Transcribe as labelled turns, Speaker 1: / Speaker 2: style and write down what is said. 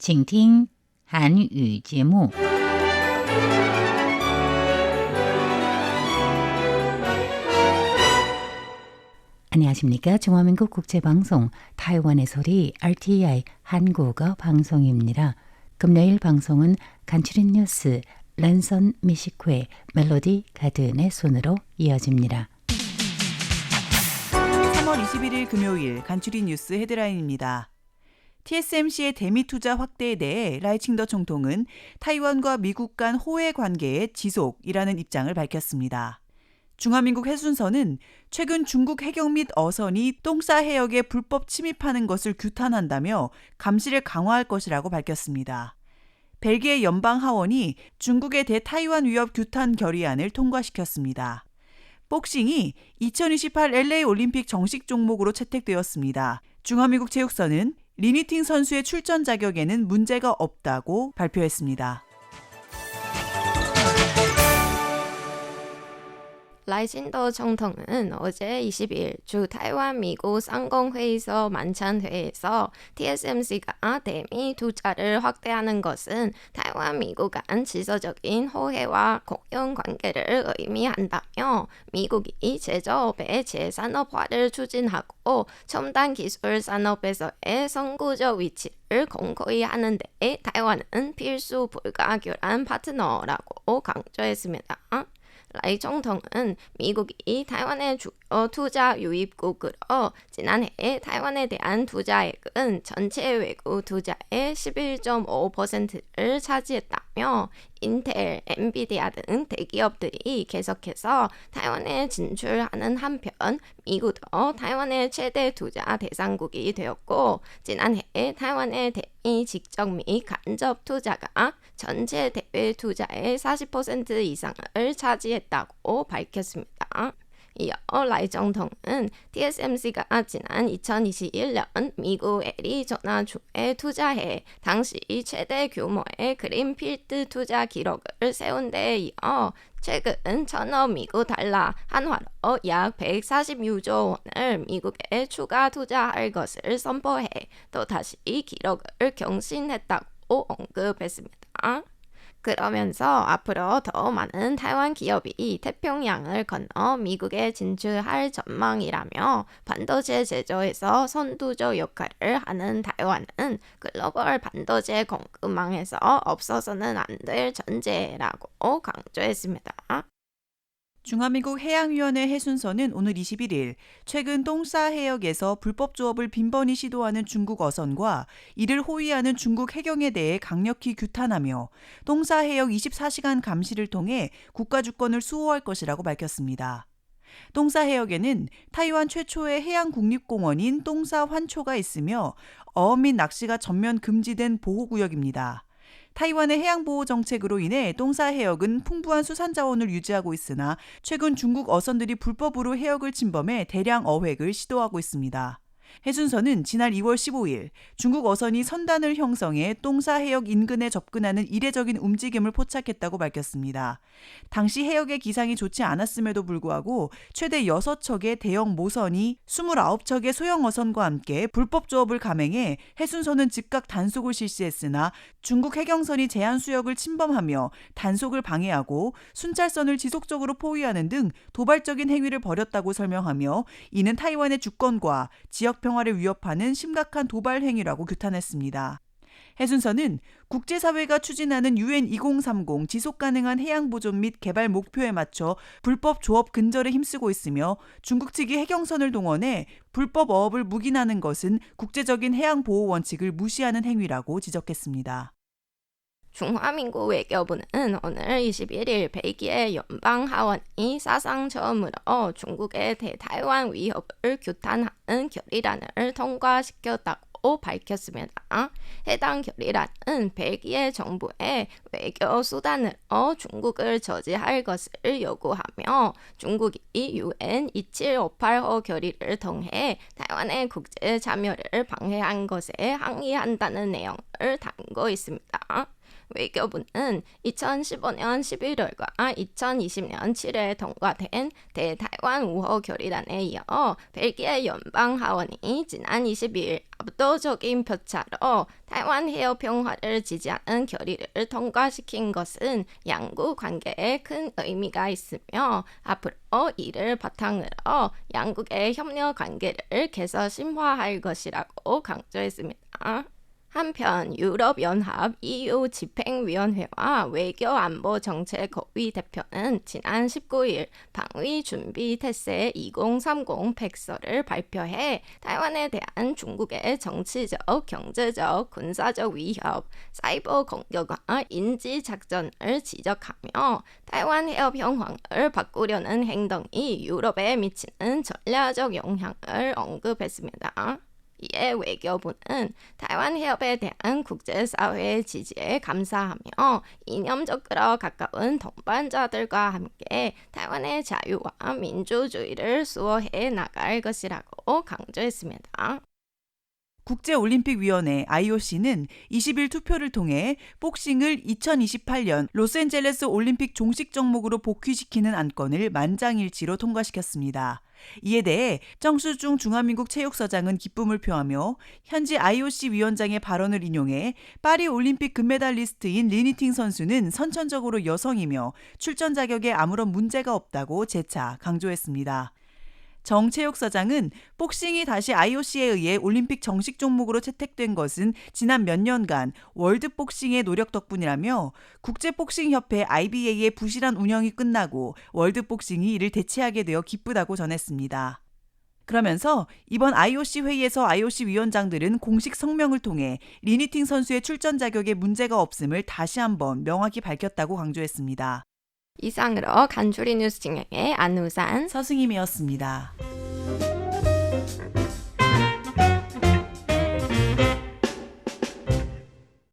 Speaker 1: 请听韩语节目。 안녕하십니까? 중화민국 국제방송 타이완의 소리 RTI 한국어 방송입니다. 금요일 방송은 간추린 뉴스 랜선 미식회 멜로디 가든의 손으로 이어집니다.
Speaker 2: 3월 21일 금요일 간추린 뉴스 헤드라인입니다. TSMC의 대미 투자 확대에 대해 라이칭더 총통은 타이완과 미국 간 호혜 관계의 지속이라는 입장을 밝혔습니다. 중화민국 해순서는 최근 중국 해경 및 어선이 똥싸 해역에 불법 침입하는 것을 규탄한다며 감시를 강화할 것이라고 밝혔습니다. 벨기에 연방하원이 중국의 대타이완 위협 규탄 결의안을 통과시켰습니다. 복싱이 2028 LA 올림픽 정식 종목으로 채택되었습니다. 중화민국 체육서는 리니팅 선수의 출전 자격에는 문제가 없다고 발표했습니다.
Speaker 3: 라이신더 총통은 어제 20일 주 타이완 미국 상공회의소 만찬회에서 TSMC가 대미 투자를 확대하는 것은 타이완 미국 간 지속적인 호혜와 공영 관계를 의미한다며 미국이 제조업의 재산업화를 추진하고 첨단 기술 산업에서의 선구적 위치를 공고히 하는 데 타이완은 필수 불가결한 파트너라고 강조했습니다. 라이 총통은 미국이 타이완의 주요 투자 유입국으로 지난해 타이완에 대한 투자액은 전체 외국 투자의 11.5%를 차지했다며 인텔, 엔비디아 등 대기업들이 계속해서 타이완에 진출하는 한편 미국도 타이완의 최대 투자 대상국이 되었고 지난해 타이완의 대미 직접 및 간접 투자가 전체 대외 투자의 40% 이상을 차지했다고 밝혔습니다. 이어 라이 총통은 TSMC가 지난 2021년 미국 애리조나주에 투자해 당시 최대 규모의 그린필드 투자 기록을 세운 데 이어 최근 천억 미국 달러 한화로 약 146조 원을 미국에 추가 투자할 것을 선포해 또다시 기록을 경신했다고 언급했습니다. 그러면서 앞으로 더 많은 타이완 기업이 태평양을 건너 미국에 진출할 전망이라며 반도체 제조에서 선두적 역할을 하는 타이완은 글로벌 반도체 공급망에서 없어서는 안 될 전제라고 강조했습니다.
Speaker 2: 중화민국 해양위원회 해순서는 오늘 21일 최근 똥싸 해역에서 불법 조업을 빈번히 시도하는 중국 어선과 이를 호위하는 중국 해경에 대해 강력히 규탄하며 똥싸 해역 24시간 감시를 통해 국가 주권을 수호할 것이라고 밝혔습니다. 똥싸 해역에는 타이완 최초의 해양 국립공원인 똥싸 환초가 있으며 어업 및 낚시가 전면 금지된 보호구역입니다. 타이완의 해양보호 정책으로 인해 똥싸 해역은 풍부한 수산 자원을 유지하고 있으나 최근 중국 어선들이 불법으로 해역을 침범해 대량 어획을 시도하고 있습니다. 해순서는 지난 2월 15일 중국 어선이 선단을 형성해 똥싸 해역 인근에 접근하는 이례적인 움직임을 포착했다고 밝혔습니다. 당시 해역의 기상이 좋지 않았음에도 불구하고 최대 6척의 대형 모선이 29척의 소형 어선과 함께 불법 조업을 감행해 해순서는 즉각 단속을 실시했으나 중국 해경선이 제한 수역을 침범하며 단속을 방해하고 순찰선을 지속적으로 포위하는 등 도발적인 행위를 벌였다고 설명하며 이는 타이완의 주권과 지역 평화를 위협하는 심각한 도발 행위라고 규탄했습니다. 해순서는 국제사회가 추진하는 UN 2030 지속가능한 해양보존 및 개발 목표에 맞춰 불법 조업 근절에 힘쓰고 있으며 중국 측이 해경선을 동원해 불법 어업을 묵인하는 것은 국제적인 해양보호 원칙을 무시하는 행위라고 지적했습니다.
Speaker 3: 중화민국 외교부는 오늘 21일 벨기에 연방하원이 사상 처음으로 중국의 대타이완 위협을 규탄하는 결의안을 통과시켰다고 밝혔습니다. 해당 결의안은 벨기에 정부의 외교 수단으로 중국을 저지할 것을 요구하며 중국이 UN 2758호 결의를 통해 타이완의 국제 참여를 방해한 것에 항의한다는 내용을 담고 있습니다. 외교부는 2015년 11월과 2020년 7월에 통과된 대타이완 우호 결의안에 이어 벨기에 연방하원이 지난 22일 압도적인 표차로 타이완 해협 평화를 지지하는 결의를 통과시킨 것은 양국 관계에 큰 의미가 있으며 앞으로 이를 바탕으로 양국의 협력 관계를 개선심화할 것이라고 강조했습니다. 한편 유럽연합 EU 집행위원회와 외교안보정책거위 대표는 지난 19일 방위준비태세 2030 백서를 발표해 타이완에 대한 중국의 정치적, 경제적, 군사적 위협, 사이버 공격과 인지작전을 지적하며 타이완 해협 형황을 바꾸려는 행동이 유럽에 미치는 전략적 영향을 언급했습니다. 이에 외교부는 타이완 해협에 대한 국제사회의 지지에 감사하며 이념적으로 가까운 동반자들과 함께 타이완의 자유와 민주주의를 수호해 나갈 것이라고 강조했습니다.
Speaker 2: 국제올림픽위원회 IOC는 20일 투표를 통해 복싱을 2028년 로스앤젤레스 올림픽 종식 종목으로 복귀시키는 안건을 만장일치로 통과시켰습니다. 이에 대해 정수중 중화민국 체육서장은 기쁨을 표하며 현지 IOC 위원장의 발언을 인용해 파리 올림픽 금메달리스트인 리니팅 선수는 선천적으로 여성이며 출전 자격에 아무런 문제가 없다고 재차 강조했습니다. 정 체육서장은 복싱이 다시 IOC에 의해 올림픽 정식 종목으로 채택된 것은 지난 몇 년간 월드복싱의 노력 덕분이라며 국제복싱협회 IBA의 부실한 운영이 끝나고 월드복싱이 이를 대체하게 되어 기쁘다고 전했습니다. 그러면서 이번 IOC 회의에서 IOC 위원장들은 공식 성명을 통해 리니팅 선수의 출전 자격에 문제가 없음을 다시 한번 명확히 밝혔다고 강조했습니다.
Speaker 3: 이상으로 간추린 뉴스 진행의 안우산
Speaker 2: 서승임이었습니다.